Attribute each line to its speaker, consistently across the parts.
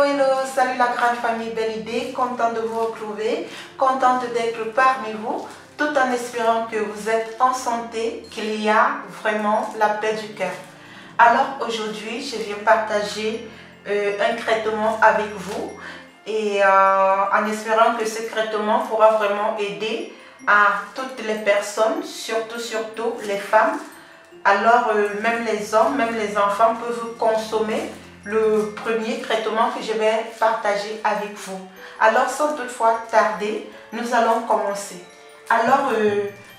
Speaker 1: Hello, salut la grande famille Belle Idée, contente de vous retrouver, contente d'être parmi vous, tout en espérant que vous êtes en santé, qu'il y a vraiment la paix du cœur. Alors aujourd'hui, je viens partager un traitement avec vous et en espérant que ce traitement pourra vraiment aider à toutes les personnes, surtout les femmes. Alors même les hommes, même les enfants peuvent consommer le premier traitement que je vais partager avec vous. Alors sans toutefois tarder, nous allons commencer. Alors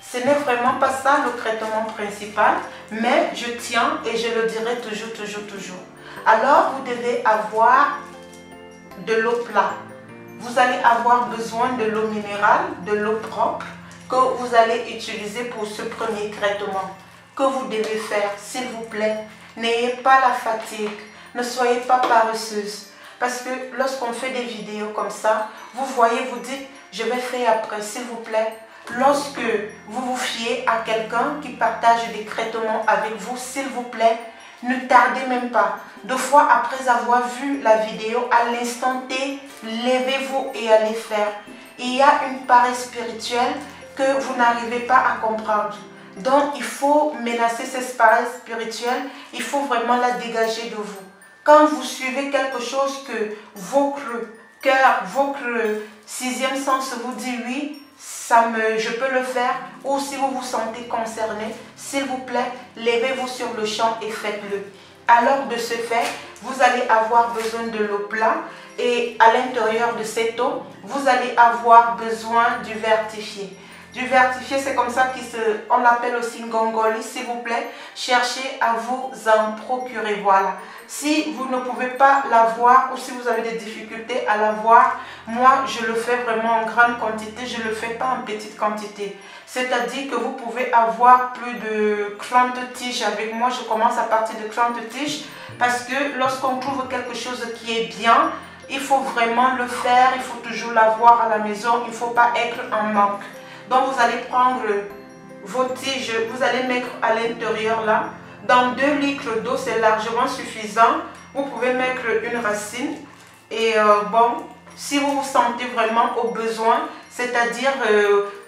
Speaker 1: ce n'est vraiment pas ça le traitement principal, mais je tiens et je le dirai toujours. Alors vous devez avoir de l'eau plate. Vous allez avoir besoin de l'eau minérale, de l'eau propre que vous allez utiliser pour ce premier traitement. Que vous devez faire, s'il vous plaît, n'ayez pas la fatigue. Ne soyez pas paresseuse. Parce que lorsqu'on fait des vidéos comme ça, vous voyez, vous dites, je vais faire après, s'il vous plaît. Lorsque vous vous fiez à quelqu'un qui partage des traitements avec vous, s'il vous plaît, ne tardez même pas. 2 fois après avoir vu la vidéo, à l'instant T, levez-vous et allez faire. Il y a une paresse spirituelle que vous n'arrivez pas à comprendre. Donc, il faut menacer cette paresse spirituelle, il faut vraiment la dégager de vous. Quand vous suivez quelque chose que votre cœur, votre sixième sens vous dit oui, je peux le faire, ou si vous vous sentez concerné, s'il vous plaît, levez-vous sur le champ et faites-le. Alors de ce fait, vous allez avoir besoin de l'eau plate et à l'intérieur de cette eau, vous allez avoir besoin du vertifié. Du vertifié, c'est comme ça on l'appelle aussi ngongoli, s'il vous plaît. Cherchez à vous en procurer, voilà. Si vous ne pouvez pas l'avoir ou si vous avez des difficultés à l'avoir, moi je le fais vraiment en grande quantité, je ne le fais pas en petite quantité. C'est-à-dire que vous pouvez avoir plus de 30 tiges avec moi, je commence à partir de 30 tiges parce que lorsqu'on trouve quelque chose qui est bien, il faut vraiment le faire, il faut toujours l'avoir à la maison, il ne faut pas être en manque. Donc vous allez prendre vos tiges, vous allez mettre à l'intérieur là. Dans 2 litres d'eau, c'est largement suffisant. Vous pouvez mettre une racine. Et bon, si vous vous sentez vraiment au besoin, c'est-à-dire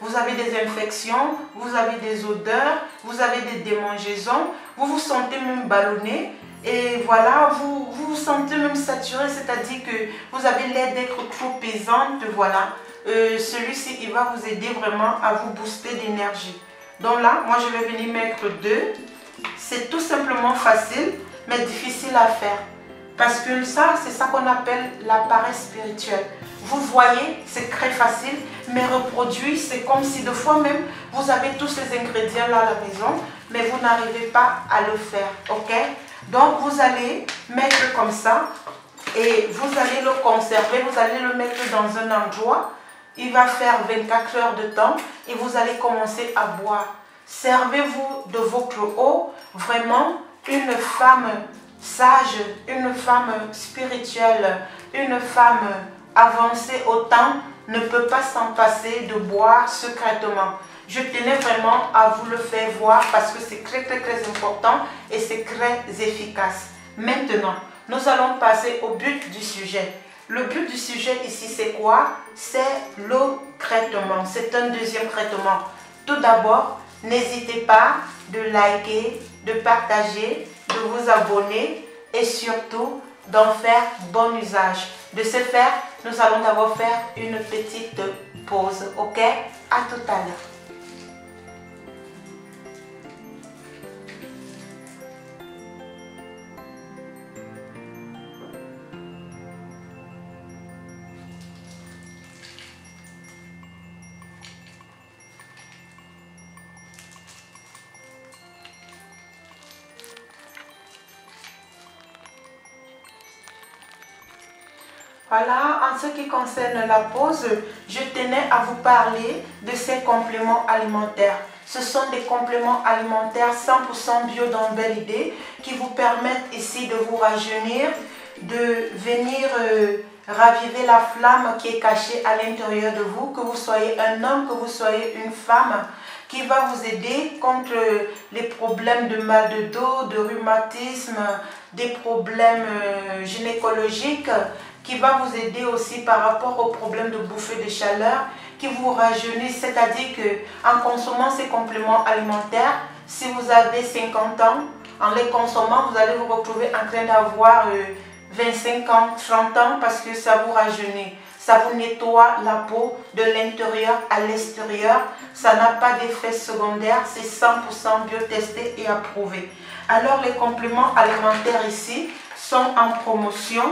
Speaker 1: vous avez des infections, vous avez des odeurs, vous avez des démangeaisons, vous vous sentez même ballonné. Et voilà, vous vous sentez même saturé, c'est-à-dire que vous avez l'air d'être trop pesante, voilà. Celui-ci, il va vous aider vraiment à vous booster d'énergie. Donc là, moi, je vais venir mettre 2. C'est tout simplement facile, mais difficile à faire. Parce que ça, c'est ça qu'on appelle la paresse spirituelle. Vous voyez, c'est très facile, mais reproduire, c'est comme si 2 fois même, vous avez tous ces ingrédients-là à la maison, mais vous n'arrivez pas à le faire, ok? Donc, vous allez mettre comme ça, et vous allez le conserver, vous allez le mettre dans un endroit. Il va faire 24 heures de temps et vous allez commencer à boire. Servez-vous de votre eau, vraiment une femme sage, une femme spirituelle, une femme avancée au temps ne peut pas s'en passer de boire secrètement. Je tenais vraiment à vous le faire voir parce que c'est très important et c'est très efficace. Maintenant, nous allons passer au but du sujet. Le but du sujet ici, c'est quoi? C'est le traitement. C'est un deuxième traitement. Tout d'abord, n'hésitez pas de liker, de partager, de vous abonner et surtout d'en faire bon usage. De ce faire, nous allons d'abord faire une petite pause. Ok? À tout à l'heure. Voilà, en ce qui concerne la pause, je tenais à vous parler de ces compléments alimentaires. Ce sont des compléments alimentaires 100% bio dans Belle Idée qui vous permettent ici de vous rajeunir, de venir raviver la flamme qui est cachée à l'intérieur de vous, que vous soyez un homme, que vous soyez une femme, qui va vous aider contre les problèmes de mal de dos, de rhumatisme, des problèmes gynécologiques, qui va vous aider aussi par rapport au problème de bouffée de chaleur, qui vous rajeunit, c'est-à-dire qu'en consommant ces compléments alimentaires, si vous avez 50 ans, en les consommant, vous allez vous retrouver en train d'avoir 25 ans, 30 ans parce que ça vous rajeunit. Ça vous nettoie la peau de l'intérieur à l'extérieur. Ça n'a pas d'effet secondaire. C'est 100% biotesté et approuvé. Alors les compléments alimentaires ici sont en promotion.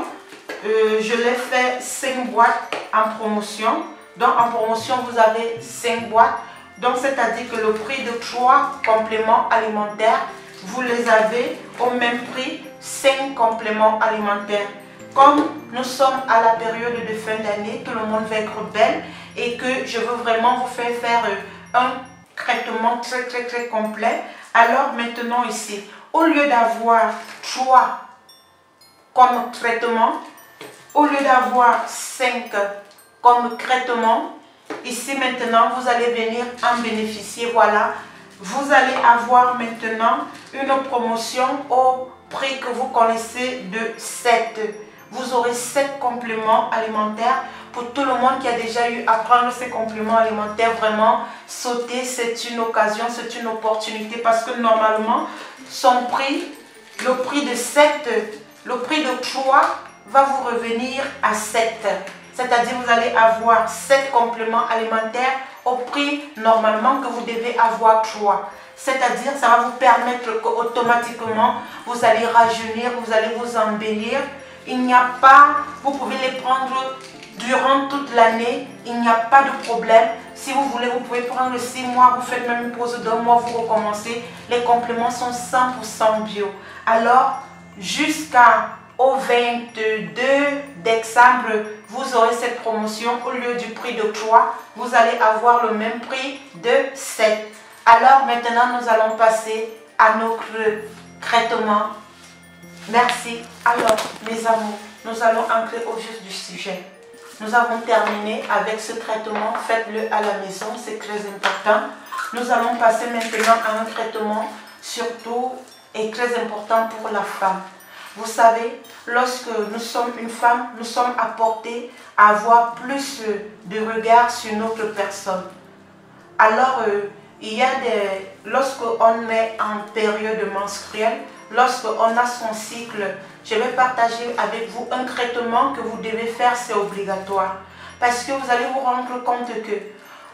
Speaker 1: Je l'ai fait 5 boîtes en promotion. Donc en promotion, vous avez 5 boîtes. Donc c'est-à-dire que le prix de 3 compléments alimentaires, vous les avez au même prix, 5 compléments alimentaires. Comme nous sommes à la période de fin d'année, tout le monde va être belle et que je veux vraiment vous faire un traitement très complet. Alors maintenant ici, au lieu d'avoir 3 comme traitement, au lieu d'avoir 5 comme traitement, ici maintenant vous allez venir en bénéficier. Voilà, vous allez avoir maintenant une promotion au prix que vous connaissez de 7. Vous aurez 7 compléments alimentaires. Pour tout le monde qui a déjà eu à prendre ces compléments alimentaires, vraiment, sauter, c'est une occasion, c'est une opportunité parce que normalement, son prix, le prix de 7, le prix de 3 va vous revenir à 7. C'est-à-dire vous allez avoir 7 compléments alimentaires au prix normalement que vous devez avoir 3. C'est-à-dire ça va vous permettre qu'automatiquement vous allez rajeunir, vous allez vous embellir. Il n'y a pas, vous pouvez les prendre durant toute l'année, il n'y a pas de problème. Si vous voulez, vous pouvez prendre 6 mois, vous faites même une pause d'1 mois, vous recommencez. Les compléments sont 100% bio. Alors, jusqu'au 22 décembre, vous aurez cette promotion. Au lieu du prix de 3, vous allez avoir le même prix de 7. Alors maintenant, nous allons passer à notre traitement. Merci. Alors, mes amours, nous allons entrer au vif du sujet. Nous avons terminé avec ce traitement. Faites-le à la maison, c'est très important. Nous allons passer maintenant à un traitement surtout et très important pour la femme. Vous savez, lorsque nous sommes une femme, nous sommes apportés à avoir plus de regard sur notre personne. Alors, il y a lorsqu'on est en période menstruelle, lorsqu'on a son cycle, je vais partager avec vous un traitement que vous devez faire, c'est obligatoire. Parce que vous allez vous rendre compte que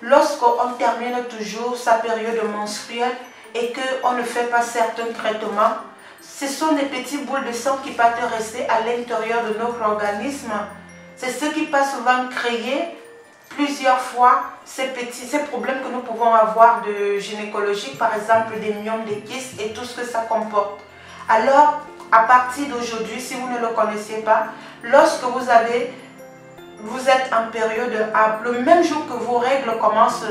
Speaker 1: lorsqu'on termine toujours sa période menstruelle et qu'on ne fait pas certains traitements, ce sont des petites boules de sang qui peuvent rester à l'intérieur de notre organisme. C'est ce qui peut souvent créer plusieurs fois ces problèmes que nous pouvons avoir de gynécologie, par exemple des myomes, des kystes et tout ce que ça comporte. Alors, à partir d'aujourd'hui, si vous ne le connaissez pas, lorsque vous êtes en période le même jour que vos règles commencent,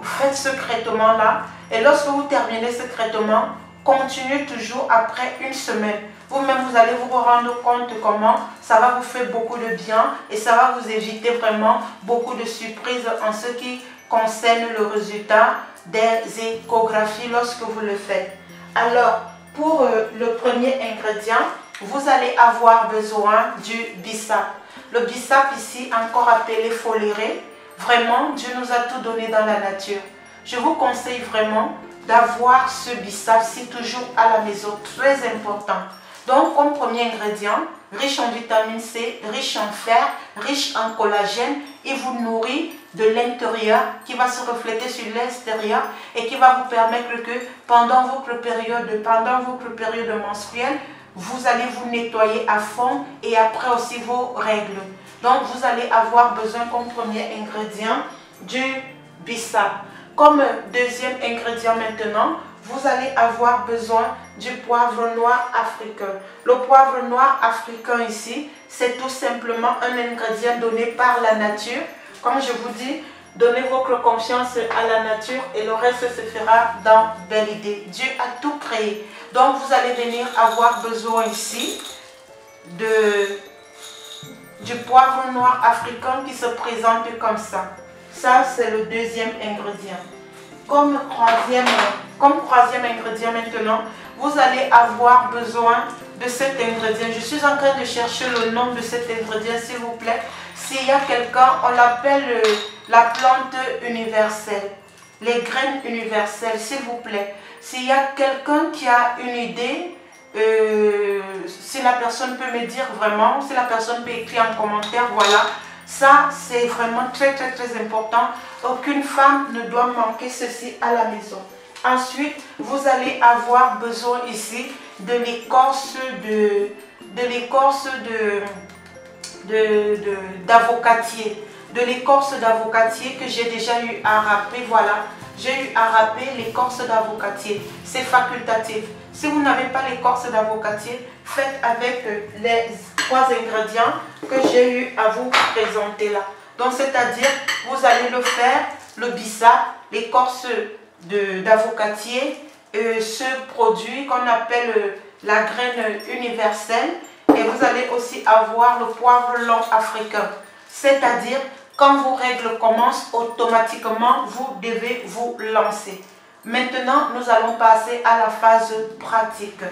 Speaker 1: faites ce traitement-là. Et lorsque vous terminez ce traitement, continuez toujours après une semaine. Vous-même, vous allez vous rendre compte comment ça va vous faire beaucoup de bien et ça va vous éviter vraiment beaucoup de surprises en ce qui concerne le résultat des échographies lorsque vous le faites. Alors, pour le premier ingrédient, vous allez avoir besoin du bissap. Le bissap ici, encore appelé foléré, vraiment, Dieu nous a tout donné dans la nature. Je vous conseille vraiment d'avoir ce bissap-ci toujours à la maison, très important. Donc, comme premier ingrédient, riche en vitamine C, riche en fer, riche en collagène, il vous nourrit de l'intérieur qui va se refléter sur l'extérieur et qui va vous permettre que pendant votre période menstruelle, vous allez vous nettoyer à fond et après aussi vos règles. Donc, vous allez avoir besoin comme premier ingrédient du bissap. Comme deuxième ingrédient maintenant, vous allez avoir besoin du poivre noir africain. Le poivre noir africain ici, c'est tout simplement un ingrédient donné par la nature. Comme je vous dis, donnez votre confiance à la nature et le reste se fera dans belle idée. Dieu a tout créé. Donc vous allez venir avoir besoin ici du poivre noir africain qui se présente comme ça. Ça, c'est le deuxième ingrédient. Comme troisième ingrédient maintenant, vous allez avoir besoin de cet ingrédient. Je suis en train de chercher le nom de cet ingrédient, s'il vous plaît. S'il y a quelqu'un, on l'appelle la plante universelle. Les graines universelles, s'il vous plaît. S'il y a quelqu'un qui a une idée, si la personne peut me dire vraiment, si la personne peut écrire en commentaire, voilà. Ça, c'est vraiment très important. Aucune femme ne doit manquer ceci à la maison. Ensuite, vous allez avoir besoin ici de l'écorce d'avocatier. De l'écorce d'avocatier que j'ai déjà eu à râper. Voilà, j'ai eu à râper l'écorce d'avocatier. C'est facultatif. Si vous n'avez pas l'écorce d'avocatier, faites avec les 3 ingrédients que j'ai eu à vous présenter là. Donc, c'est-à-dire, vous allez le faire, le bissap, l'écorce d'avocatier, ce produit qu'on appelle la graine universelle, et vous allez aussi avoir le poivre long africain. C'est-à-dire, quand vos règles commencent, automatiquement, vous devez vous lancer. Maintenant, nous allons passer à la phase pratique.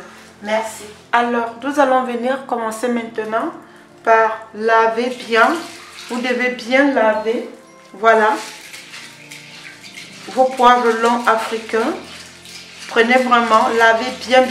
Speaker 1: Merci. Alors, nous allons venir commencer maintenant par laver bien. Vous devez bien laver. Voilà. Vos poivres longs africains. Prenez vraiment, lavez bien.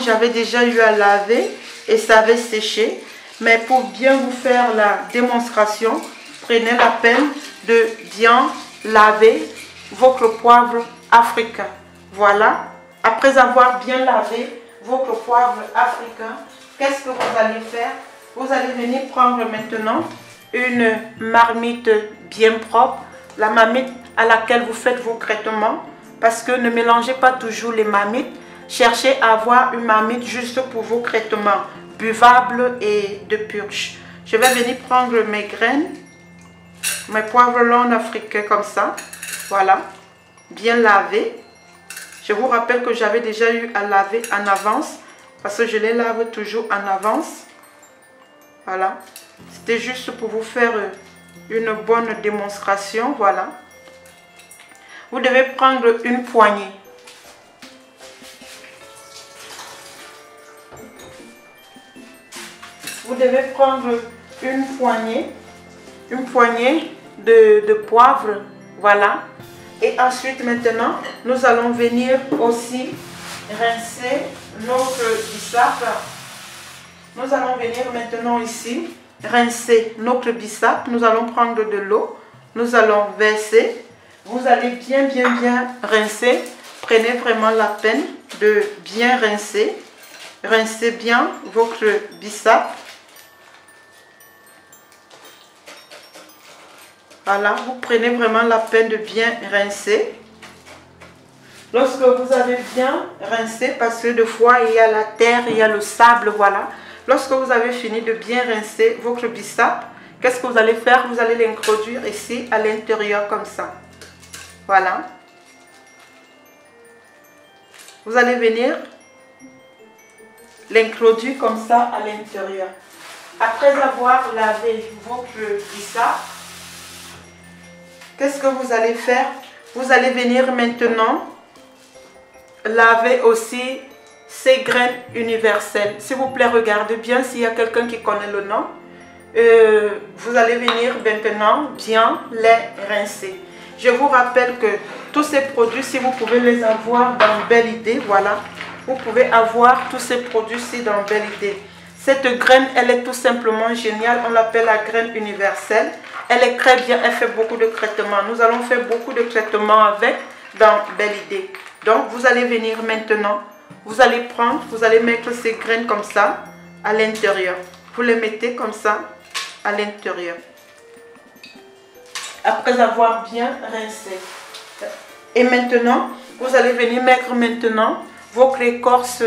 Speaker 1: J'avais déjà eu à laver et ça avait séché. Mais pour bien vous faire la démonstration, prenez la peine de bien laver votre poivre africain. Voilà. Après avoir bien lavé votre poivre africain, qu'est-ce que vous allez faire? Vous allez venir prendre maintenant une marmite bien propre, la marmite à laquelle vous faites vos traitements, parce que ne mélangez pas toujours les marmites. Cherchez à avoir une marmite juste pour vos traitements buvables et de purge. Je vais venir prendre mes graines, mes poivres longs africains comme ça. Voilà, bien lavé. Je vous rappelle que j'avais déjà eu à laver en avance, parce que je les lave toujours en avance. Voilà, c'était juste pour vous faire une bonne démonstration. Voilà, vous devez prendre une poignée. Vous devez prendre une poignée de poivre. Voilà. Et ensuite, maintenant, nous allons venir aussi rincer notre bissap. Nous allons venir maintenant ici rincer notre bissap. Nous allons prendre de l'eau. Nous allons verser. Vous allez bien rincer. Prenez vraiment la peine de bien rincer. Rincez bien votre bissap. Voilà, vous prenez vraiment la peine de bien rincer. Lorsque vous avez bien rincé, parce que des fois il y a la terre, il y a le sable, voilà. Lorsque vous avez fini de bien rincer votre bissap, qu'est-ce que vous allez faire? Vous allez l'introduire ici à l'intérieur comme ça. Voilà. Vous allez venir l'introduire comme ça à l'intérieur. Après avoir lavé votre bissap, qu'est-ce que vous allez faire? Vous allez venir maintenant laver aussi ces graines universelles. S'il vous plaît, regardez bien s'il y a quelqu'un qui connaît le nom. Vous allez venir maintenant bien les rincer. Je vous rappelle que tous ces produits, si vous pouvez les avoir dans Belle Idée, voilà. Vous pouvez avoir tous ces produits-ci dans Belle Idée. Cette graine, elle est tout simplement géniale. On l'appelle la graine universelle. Elle est très bien, elle fait beaucoup de traitements. Nous allons faire beaucoup de traitements avec dans Belle Idée. Donc, vous allez venir maintenant. Vous allez prendre, vous allez mettre ces graines comme ça à l'intérieur. Vous les mettez comme ça à l'intérieur. Après avoir bien rincé. Et maintenant, vous allez venir mettre maintenant votre écorce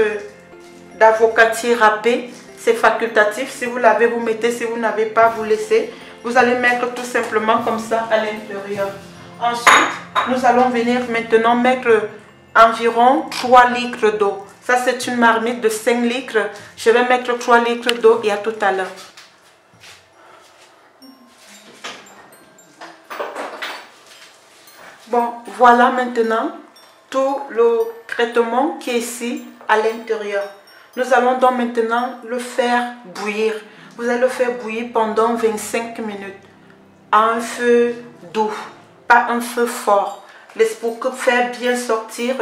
Speaker 1: d'avocatier râpé. C'est facultatif. Si vous l'avez, vous mettez. Si vous n'avez pas, vous laissez. Vous allez mettre tout simplement comme ça à l'intérieur. Ensuite, nous allons venir maintenant mettre environ 3 litres d'eau. Ça, c'est une marmite de 5 litres. Je vais mettre 3 litres d'eau et à tout à l'heure. Bon, voilà maintenant tout le traitement qui est ici à l'intérieur. Nous allons donc maintenant le faire bouillir. Vous allez le faire bouillir pendant 25 minutes à un feu doux, pas un feu fort. Pour que faire bien sortir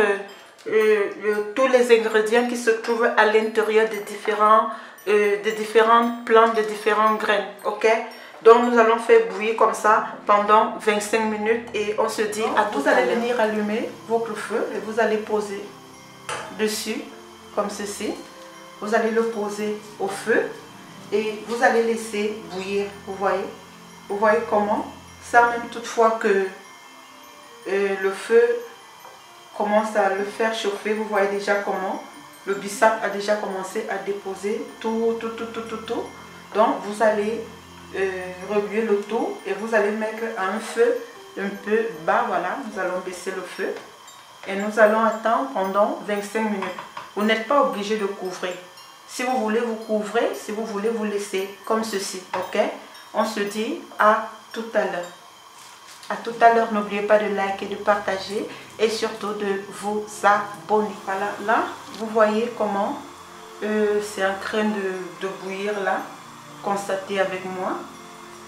Speaker 1: tous les ingrédients qui se trouvent à l'intérieur des différentes plantes, des différentes graines. Ok? Donc nous allons faire bouillir comme ça pendant 25 minutes et on se dit à tout à l'heure. Vous allez venir allumer votre feu et vous allez poser dessus comme ceci. Vous allez le poser au feu et vous allez laisser bouillir. Vous voyez comment? Ça même toutefois que le feu commence à le faire chauffer. Vous voyez déjà comment le bissap a déjà commencé à déposer tout. Donc vous allez remuer le tout et vous allez mettre à un feu un peu bas. Voilà, nous allons baisser le feu et nous allons attendre pendant 25 minutes. Vous n'êtes pas obligé de couvrir. Si vous voulez, vous couvrez. Si vous voulez, vous laissez comme ceci. Ok? On se dit à tout à l'heure. À tout à l'heure, n'oubliez pas de liker, de partager et surtout de vous abonner. Voilà, là, vous voyez comment c'est en train de bouillir là. Constatez avec moi.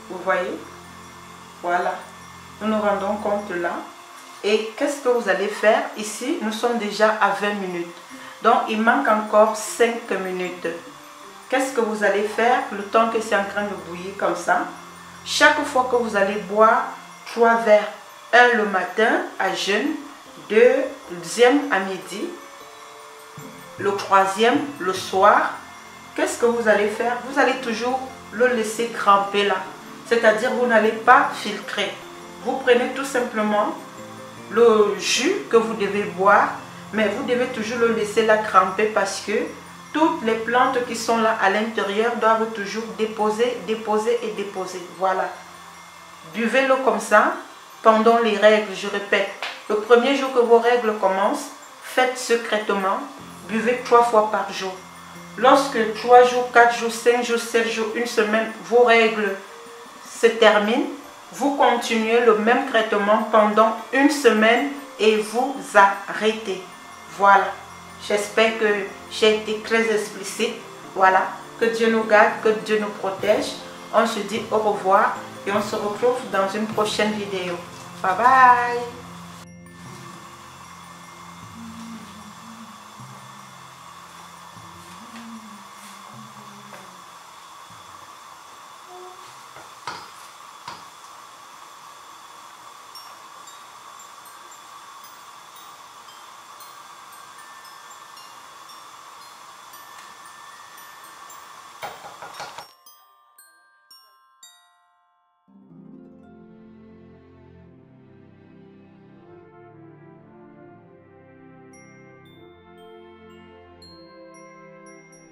Speaker 1: Vous voyez? Voilà. Nous nous rendons compte là. Et qu'est-ce que vous allez faire? Ici, nous sommes déjà à 20 minutes. Donc, il manque encore 5 minutes. Qu'est-ce que vous allez faire le temps que c'est en train de bouillir comme ça? Chaque fois que vous allez boire 3 verres, un le matin à jeûne, deuxième à midi, le troisième le soir, qu'est-ce que vous allez faire? Vous allez toujours le laisser cramper là. C'est-à-dire vous n'allez pas filtrer. Vous prenez tout simplement le jus que vous devez boire, mais vous devez toujours le laisser là cramper parce que toutes les plantes qui sont là à l'intérieur doivent toujours déposer. Voilà. Buvez-le comme ça pendant les règles, je répète. Le premier jour que vos règles commencent, faites secrètement, buvez 3 fois par jour. Lorsque 3 jours, 4 jours, 5 jours, 7 jours, une semaine, vos règles se terminent, vous continuez le même traitement pendant une semaine et vous arrêtez. Voilà. J'espère que j'ai été très explicite. Voilà. Que Dieu nous garde, que Dieu nous protège. On se dit au revoir et on se retrouve dans une prochaine vidéo. Bye bye.